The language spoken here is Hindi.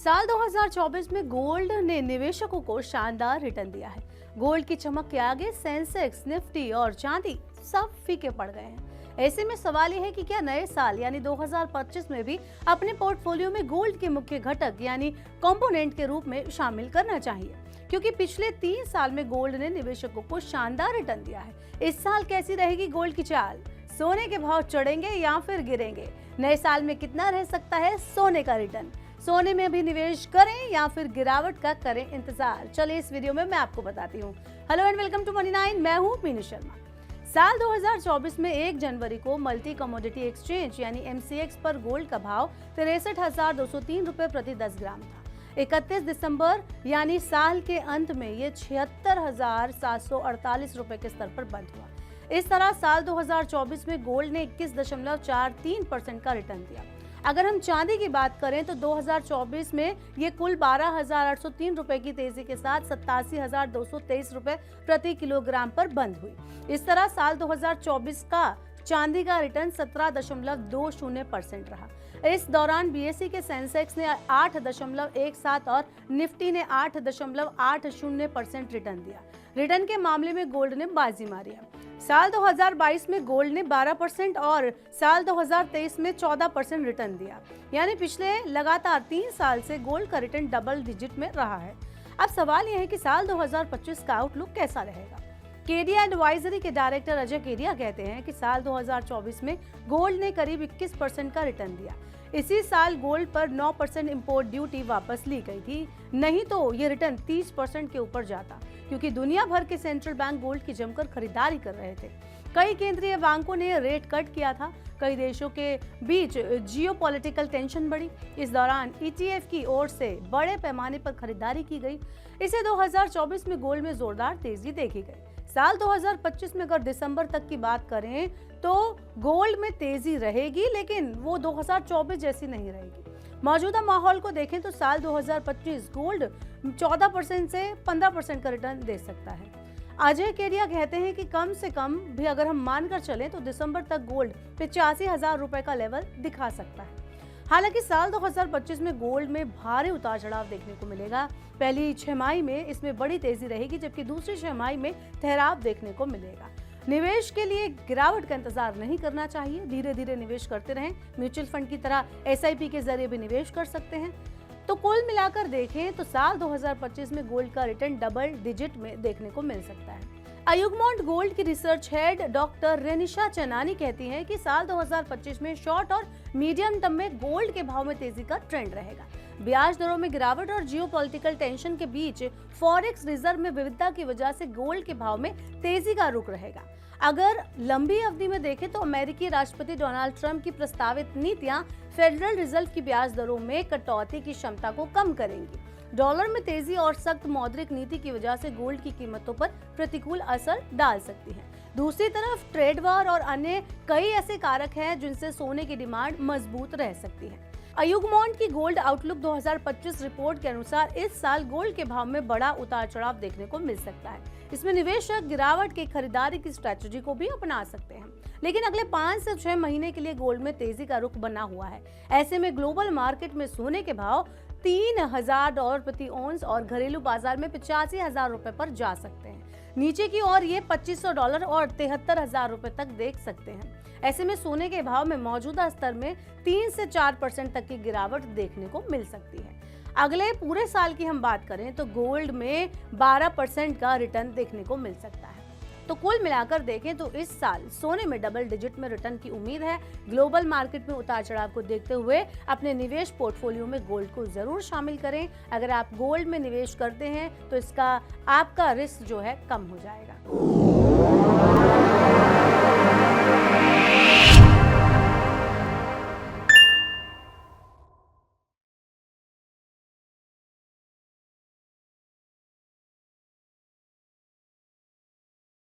साल 2024 में गोल्ड ने निवेशकों को शानदार रिटर्न दिया है। गोल्ड की चमक के आगे सेंसेक्स, निफ्टी और चांदी सब फीके पड़ गए हैं। ऐसे में सवाल यह है कि क्या नए साल यानी 2025 में भी अपने पोर्टफोलियो में गोल्ड के मुख्य घटक यानी कंपोनेंट के रूप में शामिल करना चाहिए, क्योंकि पिछले 3 साल में गोल्ड ने निवेशकों को शानदार रिटर्न दिया है। इस साल कैसी रहेगी गोल्ड की चाल? सोने के भाव चढ़ेंगे या फिर गिरेंगे? नए साल में कितना रह सकता है सोने का रिटर्न? सोने में भी निवेश करें या फिर गिरावट का करें इंतजार? चलिए इस वीडियो में मैं आपको बताती हूँ। Hello and welcome to money 9, मैं हूँ मीनू शर्मा। साल 2024 में 1 जनवरी को मल्टी कमोडिटी एक्सचेंज यानी MCX पर गोल्ड का भाव 63,203 रुपए प्रति 10 ग्राम था। 31 दिसंबर यानी साल के अंत में ये 76,748 रुपए के स्तर पर बंद हुआ। इस तरह साल 2024 में गोल्ड ने 21.43% का रिटर्न दिया। अगर हम चांदी की बात करें तो 2024 में ये कुल 12,803 रुपए की तेजी के साथ 87,223 रुपए प्रति किलोग्राम पर बंद हुई। इस तरह साल 2024 का चांदी का रिटर्न 17.20% रहा। इस दौरान BSE के सेंसेक्स ने 8.17 और निफ्टी ने 8.80% रिटर्न दिया। रिटर्न के मामले में गोल्ड ने बाजी मारी है। साल 2022 में गोल्ड ने 12% और साल 2023 में 14% रिटर्न दिया, यानी पिछले लगातार 3 साल से गोल्ड का रिटर्न डबल डिजिट में रहा है। अब सवाल यह है कि साल 2025 का आउटलुक कैसा रहेगा? केडिया एडवाइजरी के डायरेक्टर अजय केडिया कहते हैं कि साल 2024 में गोल्ड ने करीब 21% का रिटर्न दिया। इसी साल गोल्ड पर 9% इंपोर्ट ड्यूटी वापस ली गई थी, नहीं तो ये रिटर्न 30% के ऊपर जाता, क्योंकि दुनिया भर के सेंट्रल बैंक गोल्ड की जमकर खरीदारी कर रहे थे। कई केंद्रीय बैंकों ने रेट कट किया था। कई देशों के बीच जियोपॉलिटिकल टेंशन बढ़ी। इस दौरान ETF की ओर से बड़े पैमाने पर खरीदारी की गई। इसे 2024 में गोल्ड में जोरदार तेजी देखी गई। साल 2025 में अगर दिसंबर तक की बात करें तो गोल्ड में तेजी रहेगी, लेकिन वो 2024 जैसी नहीं रहेगी। मौजूदा माहौल को देखें तो साल 2025 गोल्ड 14% से 15% का रिटर्न दे सकता है। अजय केडिया कहते हैं कि कम से कम भी अगर हम मानकर चलें तो दिसंबर तक गोल्ड 85,000 रुपए का लेवल दिखा सकता है। हालांकि साल 2025 में गोल्ड में भारी उतार चढ़ाव देखने को मिलेगा। पहली छमाही में इसमें बड़ी तेजी रहेगी, जबकि दूसरी छमाही में ठहराव देखने को मिलेगा। निवेश के लिए गिरावट का इंतजार नहीं करना चाहिए, धीरे धीरे निवेश करते रहें। म्यूचुअल फंड की तरह SIP के जरिए भी निवेश कर सकते हैं। तो कुल मिलाकर देखें तो साल 2025 में गोल्ड का रिटर्न डबल डिजिट में देखने को मिल सकता है। अयुगमोंट गोल्ड की रिसर्च हेड डॉक्टर रेनिशा चनानी कहती हैं कि साल 2025 में शॉर्ट और मीडियम टर्म में गोल्ड के भाव में तेजी का ट्रेंड रहेगा। ब्याज दरों में गिरावट और जियोपॉलिटिकल टेंशन के बीच फॉरेक्स रिजर्व में विविधता की वजह से गोल्ड के भाव में तेजी का रुख रहेगा। अगर लंबी अवधि में देखें तो अमेरिकी राष्ट्रपति डोनाल्ड ट्रंप की प्रस्तावित नीतियां फेडरल रिजर्व की ब्याज दरों में कटौती की क्षमता को कम करेंगी। डॉलर में तेजी और सख्त मौद्रिक नीति की वजह से गोल्ड की कीमतों पर प्रतिकूल असर डाल सकती है। दूसरी तरफ ट्रेड वॉर और अन्य कई ऐसे कारक हैं जिनसे सोने की डिमांड मजबूत रह सकती है। अयुगमोंट की गोल्ड आउटलुक 2025 रिपोर्ट के अनुसार इस साल गोल्ड के भाव में बड़ा उतार चढ़ाव देखने को मिल सकता है। इसमें निवेशक गिरावट की खरीदारी की स्ट्रेटजी को भी अपना सकते हैं, लेकिन अगले 5 से 6 महीने के लिए गोल्ड में तेजी का रुख बना हुआ है। ऐसे में ग्लोबल मार्केट में सोने के भाव $3,000 प्रति औंस और घरेलू बाजार में 85,000 रुपए पर जा सकते हैं। नीचे की ओर ये $2,500 और 73,000 रुपए तक देख सकते हैं। ऐसे में सोने के भाव में मौजूदा स्तर में 3 से 4% तक की गिरावट देखने को मिल सकती है। अगले पूरे साल की हम बात करें तो गोल्ड में 12% का रिटर्न देखने को मिल सकता है। तो कुल मिलाकर देखें तो इस साल सोने में डबल डिजिट में रिटर्न की उम्मीद है। ग्लोबल मार्केट में उतार चढ़ाव को देखते हुए अपने निवेश पोर्टफोलियो में गोल्ड को जरूर शामिल करें। अगर आप गोल्ड में निवेश करते हैं तो इसका आपका रिस्क जो है कम हो जाएगा।